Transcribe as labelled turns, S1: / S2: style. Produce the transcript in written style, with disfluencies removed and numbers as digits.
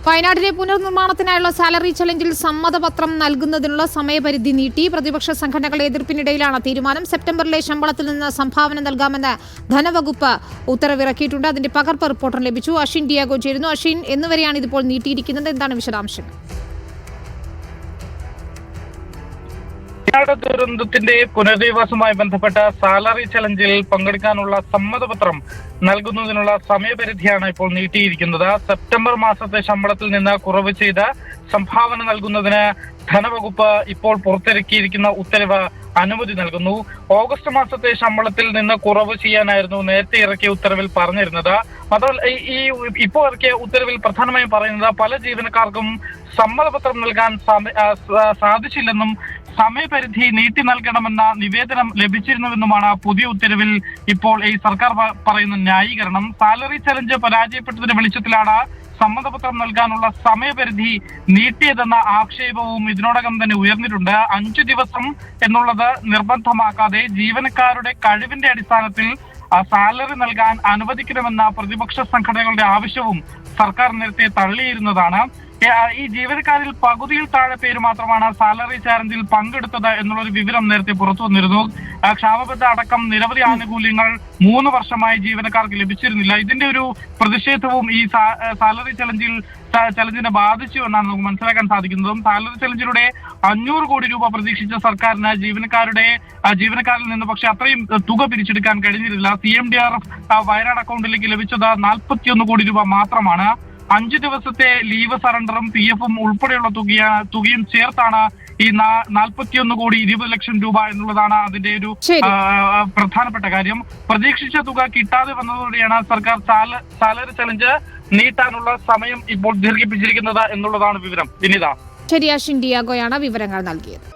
S1: വയനാട്ടിലെ പുനർനിർമ്മാണത്തിനായുള്ള സാലറി ചലഞ്ചിൽ സമ്മതപത്രം നൽകുന്നതിനുള്ള സമയപരിധി നീട്ടി. പ്രതിപക്ഷ സംഘടനകളുടെ എതിർപ്പിനിടയിലാണ് തീരുമാനം. സെപ്റ്റംബറിലെ ശമ്പളത്തിൽ നിന്ന് സംഭാവന നൽകാമെന്ന് ധനവകുപ്പ് ഉത്തരവിറക്കിയിട്ടുണ്ട്. അതിന്റെ പകർപ്പ് റിപ്പോർട്ടർ ലഭിച്ചു. അശ്വിൻ ഡിയാഗോ ചേരുന്നു. അശ്വിൻ, എന്നുവരെയാണ് ഇതിപ്പോൾ നീട്ടിയിരിക്കുന്നത്? എന്താണ് വിശദാംശങ്ങൾ?
S2: വയനാട് ദുരന്തത്തിന്റെ പുനരധിവാസവുമായി ബന്ധപ്പെട്ട സാലറി ചലഞ്ചിൽ പങ്കെടുക്കാനുള്ള സമ്മതപത്രം നൽകുന്നതിനുള്ള സമയപരിധിയാണ് ഇപ്പോൾ നീട്ടിയിരിക്കുന്നത്. സെപ്റ്റംബർ മാസത്തെ ശമ്പളത്തിൽ നിന്ന് കുറവ് ചെയ്ത് സംഭാവന നൽകുന്നതിന് ധനവകുപ്പ് ഇപ്പോൾ പുറത്തിറക്കിയിരിക്കുന്ന ഉത്തരവ് അനുമതി നൽകുന്നു. ഓഗസ്റ്റ് മാസത്തെ ശമ്പളത്തിൽ നിന്ന് കുറവ് ചെയ്യാനായിരുന്നു നേരത്തെ ഇറക്കിയ ഉത്തരവിൽ പറഞ്ഞിരുന്നത്. മാത്രമല്ല, ഇപ്പോൾ ഇറക്കിയ ഉത്തരവിൽ പ്രധാനമായും പറയുന്നത് പല ജീവനക്കാർക്കും സമ്മതപത്രം നൽകാൻ സാധിച്ചില്ലെന്നും സമയപരിധി നീട്ടി നൽകണമെന്ന നിവേദനം ലഭിച്ചിരുന്നുവെന്നുമാണ് പുതിയ ഉത്തരവിൽ ഇപ്പോൾ ഈ സർക്കാർ പറയുന്ന ന്യായീകരണം. സാലറി ചലഞ്ച് പരാജയപ്പെട്ടതിന്റെ വെളിച്ചത്തിലാണ് സമ്മതപത്രം നൽകാനുള്ള സമയപരിധി നീട്ടിയതെന്ന ആക്ഷേപവും ഇതിനോടകം തന്നെ ഉയർന്നിട്ടുണ്ട്. 5 ദിവസം എന്നുള്ളത് നിർബന്ധമാക്കാതെ ജീവനക്കാരുടെ കഴിവിന്റെ അടിസ്ഥാനത്തിൽ സാലറി നൽകാൻ അനുവദിക്കണമെന്ന പ്രതിപക്ഷ സംഘടനകളുടെ ആവശ്യവും സർക്കാർ നേരത്തെ തള്ളിയിരുന്നതാണ്. ഈ ജീവനക്കാരിൽ പകുതിയിൽ താഴെ പേര് മാത്രമാണ് സാലറി ചലഞ്ചിൽ പങ്കെടുത്തത് എന്നുള്ളൊരു വിവരം നേരത്തെ പുറത്തു വന്നിരുന്നു. ക്ഷാമബദ്ധ അടക്കം നിരവധി ആനുകൂല്യങ്ങൾ 3 വർഷമായി ജീവനക്കാർക്ക് ലഭിച്ചിരുന്നില്ല. ഇതിന്റെ ഒരു പ്രതിഷേധവും ഈ സാലറി ചലഞ്ചിനെ ബാധിച്ചു എന്നാണ് നമുക്ക് മനസ്സിലാക്കാൻ സാധിക്കുന്നതും. സാലറി ചലഞ്ചിലൂടെ 500 കോടി രൂപ പ്രതീക്ഷിച്ച സർക്കാരിന് ജീവനക്കാരിൽ നിന്ന് പക്ഷെ അത്രയും തുക പിരിച്ചെടുക്കാൻ കഴിഞ്ഞിരുന്നില്ല. CMDRF വയനാട് അക്കൗണ്ടിലേക്ക് ലഭിച്ചത് 41 കോടി രൂപ മാത്രമാണ്. 5 ദിവസത്തെ ലീവ് സറണ്ടറും PF-ഉം ഉൾപ്പെടെയുള്ള തുകയും ചേർത്താണ് ഈ 41 കോടി 20 ലക്ഷം രൂപ എന്നുള്ളതാണ് അതിന്റെ ഒരു പ്രധാനപ്പെട്ട കാര്യം. പ്രതീക്ഷിച്ച തുക കിട്ടാതെ വന്നതോടെയാണ് സർക്കാർ സാലറി ചലഞ്ച് നീട്ടാനുള്ള സമയം ഇപ്പോൾ ദീർഘിപ്പിച്ചിരിക്കുന്നത് എന്നുള്ളതാണ് വിവരം. വിനിത.
S1: ശരി, അശ്വിൻ ഡിയാഗോയാണ് വിവരങ്ങൾ നൽകിയത്.